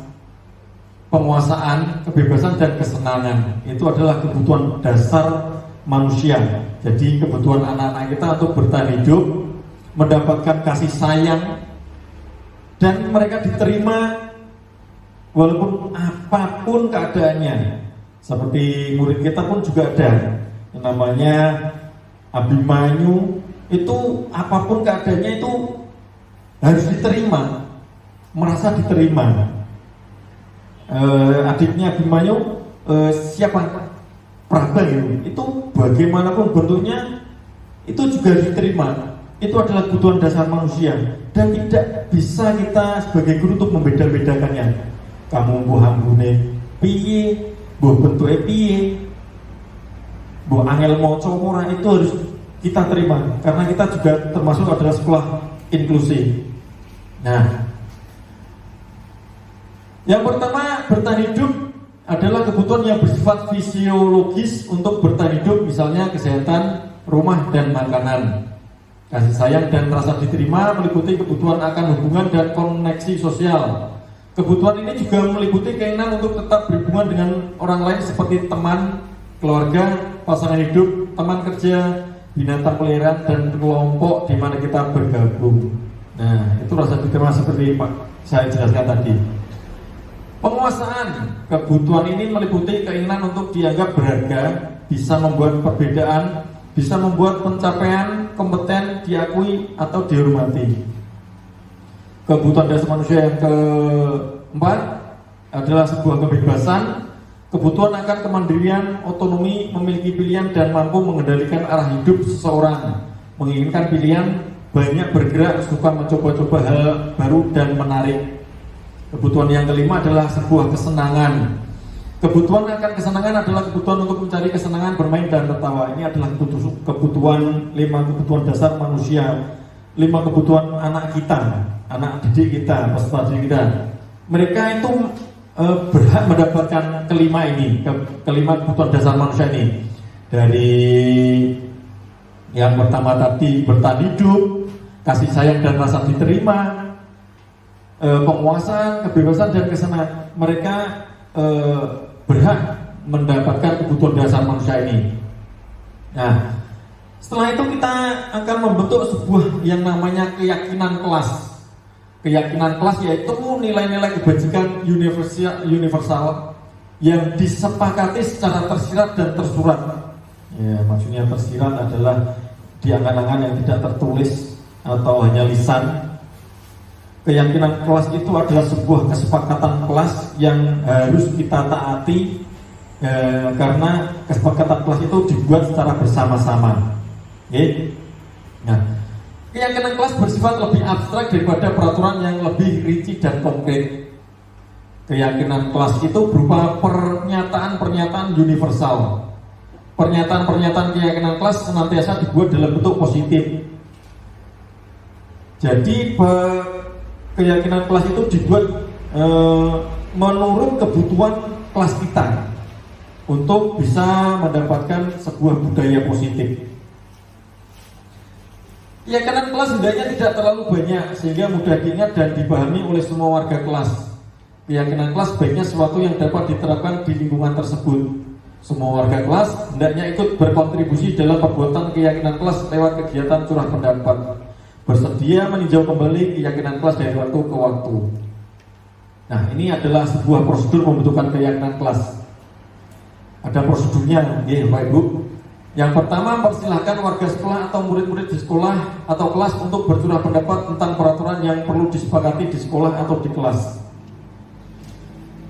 penguasaan, kebebasan dan kesenangan. Itu adalah kebutuhan dasar manusia. Jadi kebutuhan anak-anak kita untuk bertahan hidup, mendapatkan kasih sayang, dan mereka diterima walaupun apapun keadaannya. Seperti murid kita pun juga ada yang namanya Abimanyu, itu apapun keadaannya itu harus diterima, merasa diterima. Adiknya Abimanyu siapa? Prabayu, itu bagaimanapun bentuknya itu juga harus diterima. Itu adalah kebutuhan dasar manusia dan tidak bisa kita sebagai guru untuk membeda-bedakannya. Kamu mbuh ambune piye, mbuh bentuke piye, mbuh angel maca ora, itu harus kita terima karena kita juga termasuk adalah sekolah inklusif. Nah, yang pertama, bertahan hidup adalah kebutuhan yang bersifat fisiologis untuk bertahan hidup, misalnya kesehatan, rumah, dan makanan. Kasih sayang dan rasa diterima meliputi kebutuhan akan hubungan dan koneksi sosial. Kebutuhan ini juga meliputi keinginan untuk tetap berhubungan dengan orang lain seperti teman, keluarga, pasangan hidup, teman kerja, binatang peliharaan, dan kelompok di mana kita bergabung. Nah, itu rasa diterima seperti Pak saya jelaskan tadi. Penguasaan kebutuhan ini meliputi keinginan untuk dianggap berharga, bisa membuat perbedaan, bisa membuat pencapaian kompeten diakui atau dihormati. Kebutuhan dasar manusia yang keempat adalah sebuah kebebasan, kebutuhan akan kemandirian, otonomi, memiliki pilihan dan mampu mengendalikan arah hidup seseorang, menginginkan pilihan, banyak bergerak, suka mencoba-coba hal baru dan menarik. Kebutuhan yang kelima adalah sebuah kesenangan. Kebutuhan akan kesenangan adalah kebutuhan untuk mencari kesenangan, bermain dan tertawa. Ini adalah kebutuhan 5 kebutuhan dasar manusia, 5 kebutuhan anak kita, anak didik kita, peserta didik kita. Mereka itu berhak mendapatkan kelima ini, kelima kebutuhan dasar manusia ini. Dari yang pertama tadi bertahan hidup, kasih sayang dan rasa diterima, penguasaan, kebebasan dan kesenangan. Mereka berhak mendapatkan kebutuhan dasar manusia ini. Nah, setelah itu kita akan membentuk sebuah yang namanya keyakinan kelas. Keyakinan kelas yaitu nilai-nilai kebajikan universal yang disepakati secara tersirat dan tersurat. Ya, maksudnya tersirat adalah di angan-angan yang tidak tertulis atau hanya lisan. Keyakinan kelas itu adalah sebuah kesepakatan kelas yang harus kita taati, karena kesepakatan kelas itu dibuat secara bersama-sama. Nah, keyakinan kelas bersifat lebih abstrak daripada peraturan yang lebih rinci dan konkret. Keyakinan kelas itu berupa pernyataan-pernyataan universal. Pernyataan-pernyataan keyakinan kelas senantiasa dibuat dalam bentuk positif. Jadi keyakinan kelas itu dibuat menurut kebutuhan kelas kita untuk bisa mendapatkan sebuah budaya positif. Keyakinan kelas hendaknya tidak terlalu banyak sehingga mudah diingat dan dipahami oleh semua warga kelas. Keyakinan kelas sebaiknya sesuatu yang dapat diterapkan di lingkungan tersebut. Semua warga kelas hendaknya ikut berkontribusi dalam perbuatan keyakinan kelas lewat kegiatan curah pendapat. Bersedia meninjau kembali keyakinan kelas dari waktu ke waktu. Nah, ini adalah sebuah prosedur pembentukan keyakinan kelas. Ada prosedurnya, ya Pak Ibu. Yang pertama, persilahkan warga sekolah atau murid-murid di sekolah atau kelas untuk bercurah pendapat tentang peraturan yang perlu disepakati di sekolah atau di kelas.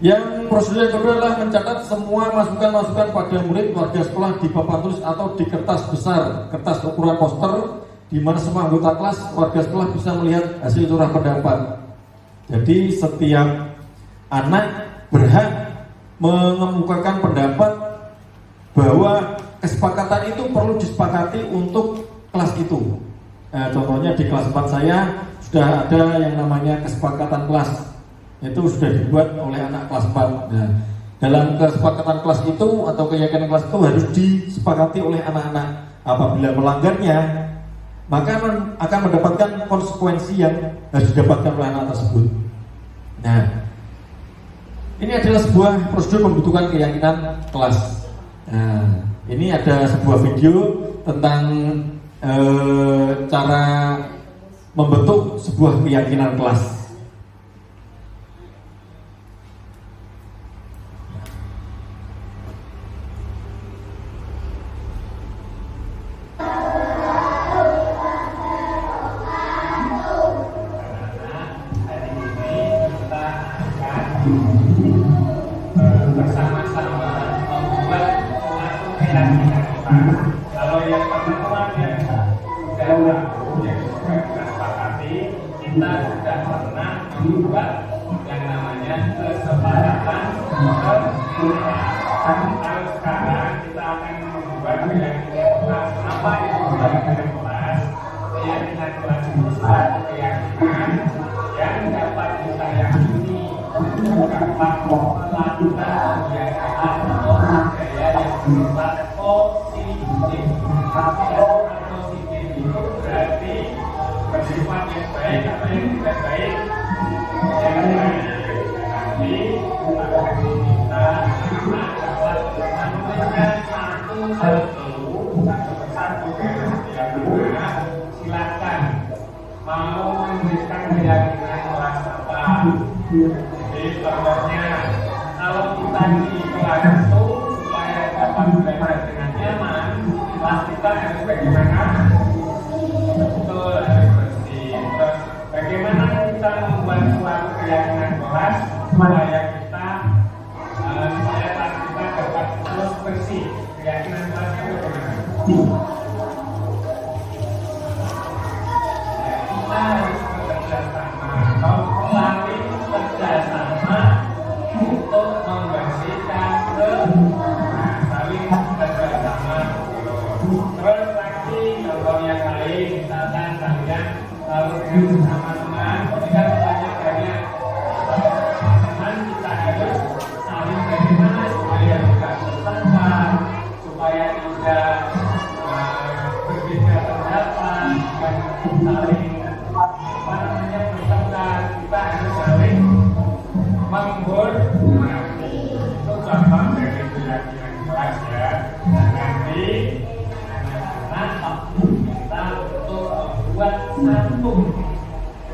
Yang prosedur yang kedua adalah mencatat semua masukan-masukan pada murid warga sekolah di papan tulis atau di kertas besar, kertas ukuran poster, di mana semua anggota kelas warga sekolah bisa melihat hasil curah pendapat. Jadi setiap anak berhak mengemukakan pendapat bahwa kesepakatan itu perlu disepakati untuk kelas itu. Contohnya di kelas 4 saya sudah ada yang namanya kesepakatan kelas. Itu sudah dibuat oleh anak kelas 4. Nah, dalam kesepakatan kelas itu atau keyakinan kelas itu harus disepakati oleh anak-anak. Apabila melanggarnya, maka akan mendapatkan konsekuensi yang harus didapatkan oleh anak tersebut. Nah, Ini adalah sebuah prosedur membutuhkan keyakinan kelas. Nah, ini ada sebuah video tentang cara membentuk sebuah keyakinan kelas. Bersama-sama membuat suatu keyakinan kita. Kalau yang pertemuan yang sudah tahu, yang sudah kita sepakati, kita sudah pernah membuat yang namanya kesepakatan kelas. Kalau sekarang kita akan membuat keyakinan kelas. Apa itu keyakinan kelas? Keyakinan kelas itu suatu keyakinan yang dapat kita yakini dapat melakukan kebiasaan atau budaya yang bersifat positif. Positif itu berarti bersifat yang baik atau yang tidak baik. Yang baik nanti akan kita dapat menuliskan satu yang benar. Silakan mau menuliskan keyakinan kelas apa. Jadi contohnya, kalau kita di kelas itu supaya dapat belajar dengan nyaman, kelas kita harus bagaimana? Betul, harus bersih. Terus bagaimana kita membuat suatu keyakinan kelas supaya kita supaya kelas kita dapat terus bersih? Keyakinan kelas itu bagaimana? Ya, kita harus bekerja sama atau saling kerjasama untuk membersihkan saling kerjasama. Terus lagi contoh yang lain, misalkan kalian lalu dengan sesama teman, ketika banyak teman kita harus saling bagaimana supaya tidak bertengkar, supaya tidak berbeda pendapat, dan saling bertengkar. Kita harus saling menghormati. Itu contoh dari keyakinan kelas ya. Dan nanti kita untuk membuat satu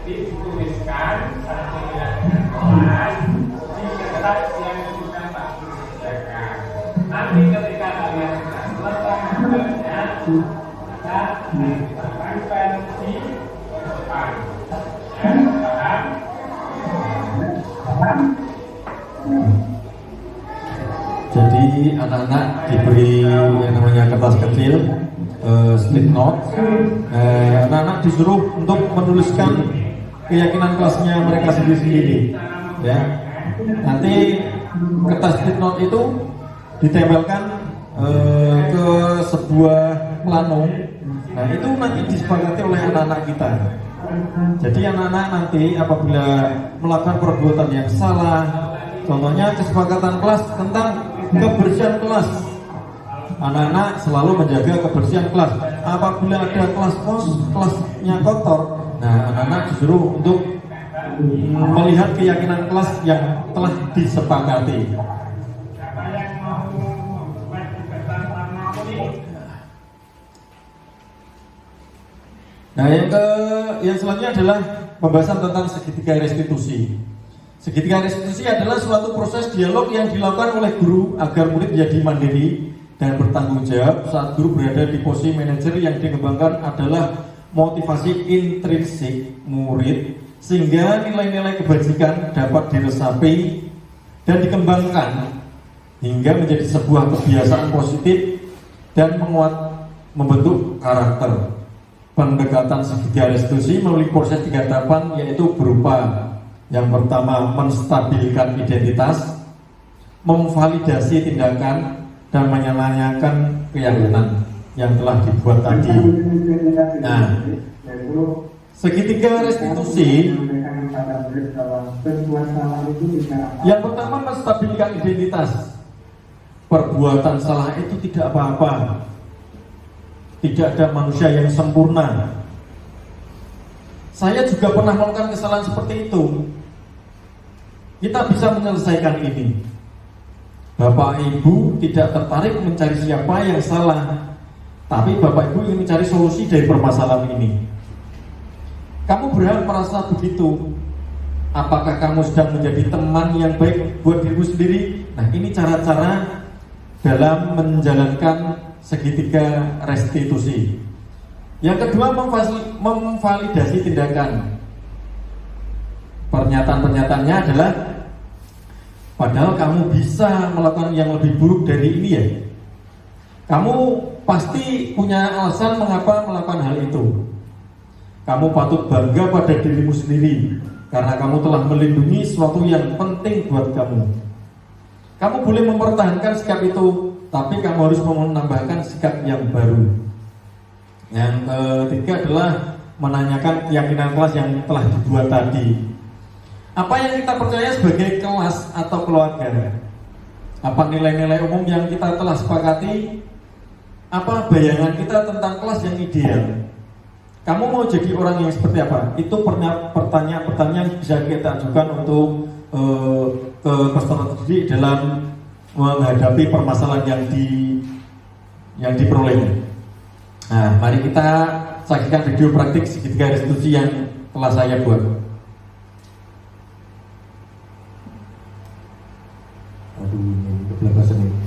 dituliskan satu keyakinan kelas di kertas yang sudah bagus disediakan. Nanti ketika kalian sudah selesai membuatnya, maka kita tempel di depan. Jadi anak-anak diberi yang namanya kertas kecil, stick note. Anak-anak disuruh untuk menuliskan keyakinan kelasnya mereka sendiri-sendiri. Ya, nanti kertas stick note itu ditempelkan ke sebuah plano. Nah, itu nanti disepakati oleh anak-anak kita. Jadi anak-anak nanti apabila melakukan perbuatan yang salah, contohnya kesepakatan kelas tentang kebersihan kelas, anak-anak selalu menjaga kebersihan kelas. Apabila ada kelasnya kotor, nah anak-anak disuruh untuk melihat keyakinan kelas yang telah disepakati. Nah, yang selanjutnya adalah pembahasan tentang segitiga restitusi. Segitiga restitusi adalah suatu proses dialog yang dilakukan oleh guru agar murid menjadi mandiri dan bertanggung jawab saat guru berada di posisi manajer. Yang dikembangkan adalah motivasi intrinsik murid sehingga nilai-nilai kebajikan dapat diresapi dan dikembangkan hingga menjadi sebuah kebiasaan positif dan membentuk karakter. Pendekatan segitiga restitusi melalui proses 3 tahapan, yaitu berupa yang pertama menstabilkan identitas, memvalidasi tindakan, dan menyelesaikan keyakinan yang telah dibuat tadi. Nah, segitiga restitusi yang pertama menstabilkan identitas. Perbuatan salah itu tidak apa-apa. Tidak ada manusia yang sempurna. Saya juga pernah melakukan kesalahan seperti itu. kita bisa menyelesaikan ini. Bapak Ibu tidak tertarik mencari siapa yang salah, tapi Bapak Ibu ingin mencari solusi dari permasalahan ini. Kamu berhak merasa begitu. Apakah kamu sedang menjadi teman yang baik buat dirimu sendiri? Nah, ini cara-cara dalam menjalankan segitiga restitusi. Yang kedua, memvalidasi tindakan. Pernyataan-pernyataannya adalah, padahal kamu bisa melakukan yang lebih buruk dari ini ya. Kamu pasti punya alasan mengapa melakukan hal itu. Kamu patut bangga pada dirimu sendiri karena kamu telah melindungi sesuatu yang penting buat kamu. Kamu boleh mempertahankan sikap itu, tapi kamu harus menambahkan sikap yang baru. Yang ketiga adalah menanyakan keyakinan kelas yang telah dibuat tadi. Apa yang kita percaya sebagai kelas atau keluarga? Apa nilai-nilai umum yang kita telah sepakati? Apa bayangan kita tentang kelas yang ideal? Kamu mau jadi orang yang seperti apa? Itu pertanyaan-pertanyaan bisa kita ajukan untuk ke peserta didik dalam menghadapi permasalahan yang diperolehnya. Nah, mari kita saksikan video praktik segitiga restitusi yang telah saya buat. Aduh, ini kebelabasan ini.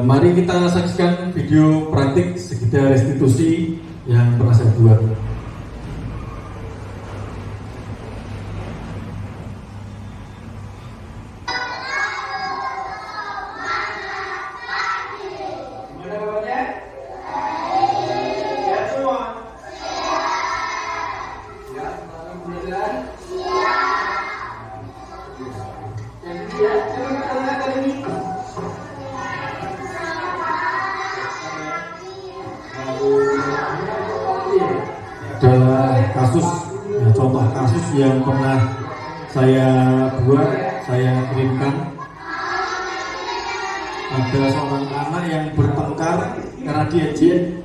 Mari kita saksikan video praktik segitiga restitusi yang pernah saya buat. Contoh kasus yang pernah saya buat, saya kirimkan. Ada seorang anak yang bertengkar karena diejek.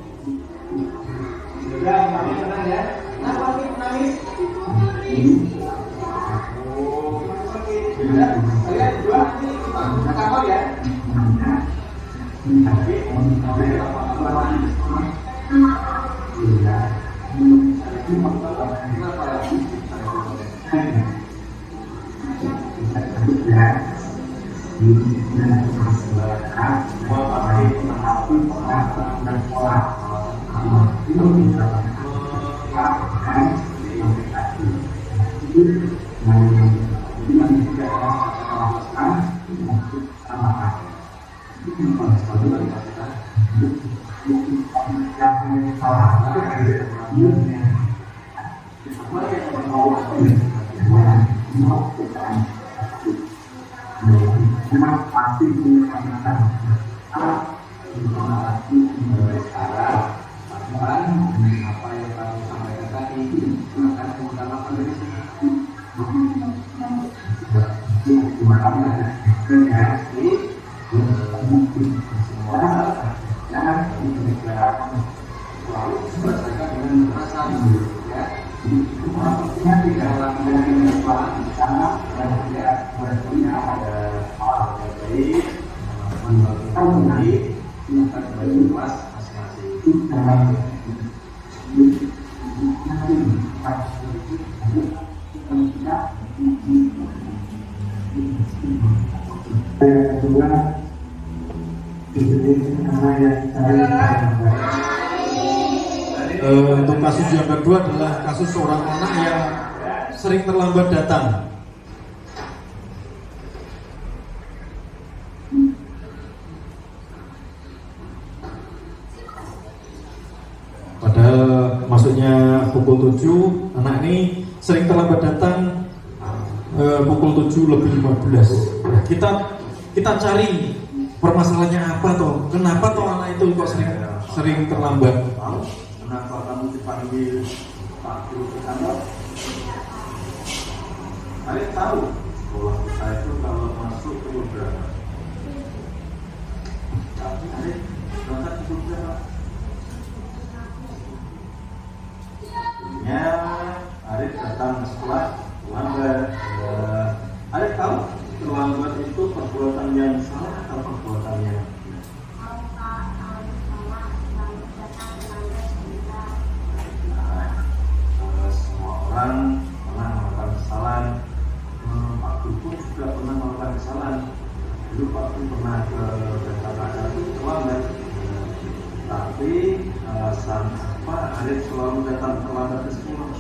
Sudah, kami tenang ya. Kenapa sih menangis? Sudah, kalian berdua nanti kita kapal ya. Untuk kasus yang kedua adalah kasus seorang anak yang sering terlambat datang. Padahal maksudnya pukul 7, anak ini sering terlambat datang pukul 7:15. Nah, kita cari permasalahannya apa toh? Kenapa toh anak itu kok sering terlambat? Kenapa kamu dipanggil Pak Guru ke kantor? Kalian tahu sekolah kita itu kalau masuk ke berapa? Tapi kalian berangkat ke berapa? Tentunya Arif datang ke sekolah terlambat. Arif tahu terlambat itu perbuatan yang salah atau perbuatan yang benar? Semua orang pernah melakukan kesalahan. Pak Guru pun juga pernah melakukan kesalahan. Dulu Pak Guru pernah ke Jakarta itu terlambat. Tapi alasan apa Arif selalu datang terlambat ke sekolah?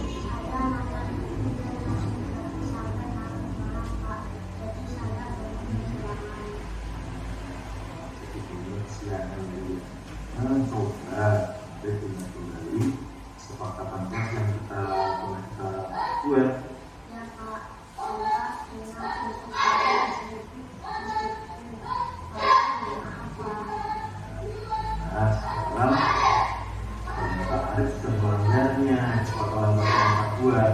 Coba definisi kembali kesepakatan kelas yang kita buat. Nah, sekarang ternyata Arif sudah melanggarnya kesepakatan yang kita buat.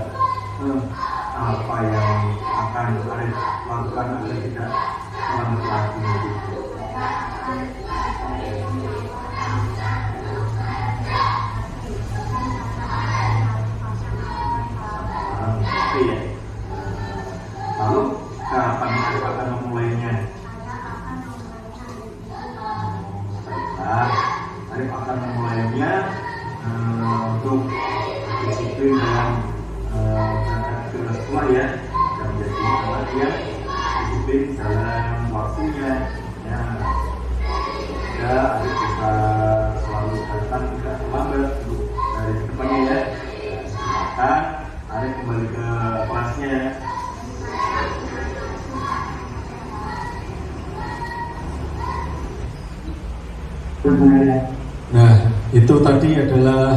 Apa yang akan Arif lakukan agar tidak terlambat lagi? Ya. Lalu kapan Arif akan memulainya? Baiklah, Arif akan memulainya untuk disiplin dalam berangkat ke sekolah ya, dan menjadi anak yang disiplin dalam waktunya. Ya, Arif bisa selalu datang tidak terlambat untuk dari depannya ya. Silakan Arif kembali ke kelasnya. Nah, itu tadi adalah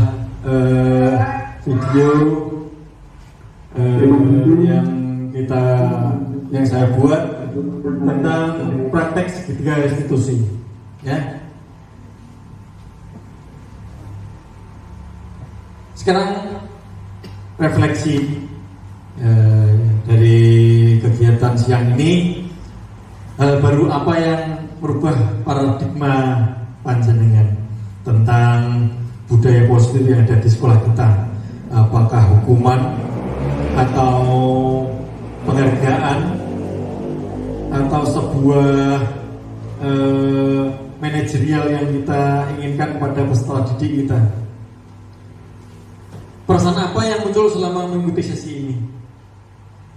video yang saya buat tentang praktek segitiga institusi, ya. Sekarang refleksi dari kegiatan siang ini, hal baru apa yang merubah paradigma panjenengan tentang budaya positif yang ada di sekolah kita? Apakah hukuman atau penghargaan atau sebuah manajerial yang kita inginkan pada peserta didik kita? Perasaan apa yang muncul selama mengikuti sesi ini?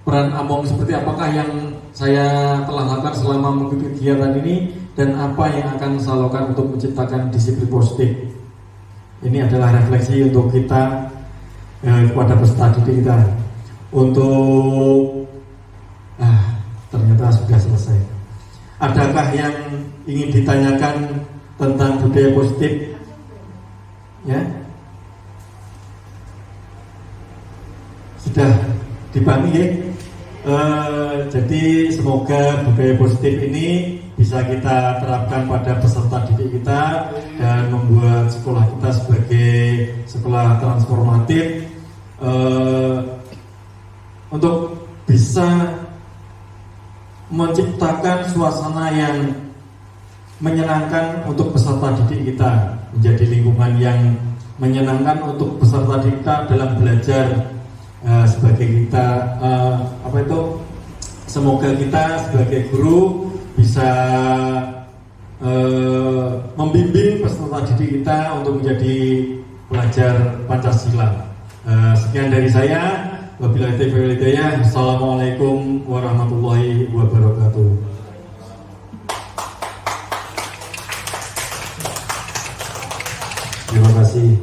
Peran Among seperti apakah yang saya telah lakukan selama mengikuti kegiatan ini, dan apa yang akan saya lakukan untuk menciptakan disiplin positif? Ini adalah refleksi untuk kita kepada peserta didik kita. Untuk ternyata sudah selesai. Adakah yang ingin ditanyakan tentang budaya positif? Ya, sudah dipahami ya. Jadi semoga budaya positif ini bisa kita terapkan pada peserta didik kita dan membuat sekolah kita sebagai sekolah transformatif, untuk bisa menciptakan suasana yang menyenangkan untuk peserta didik kita, menjadi lingkungan yang menyenangkan untuk peserta didik kita dalam belajar. Sebagai kita semoga kita sebagai guru bisa membimbing peserta didik kita untuk menjadi pelajar Pancasila. Sekian dari saya. Wabillahi taufiq wal hidayah. Assalamualaikum warahmatullahi wabarakatuh. Terima kasih.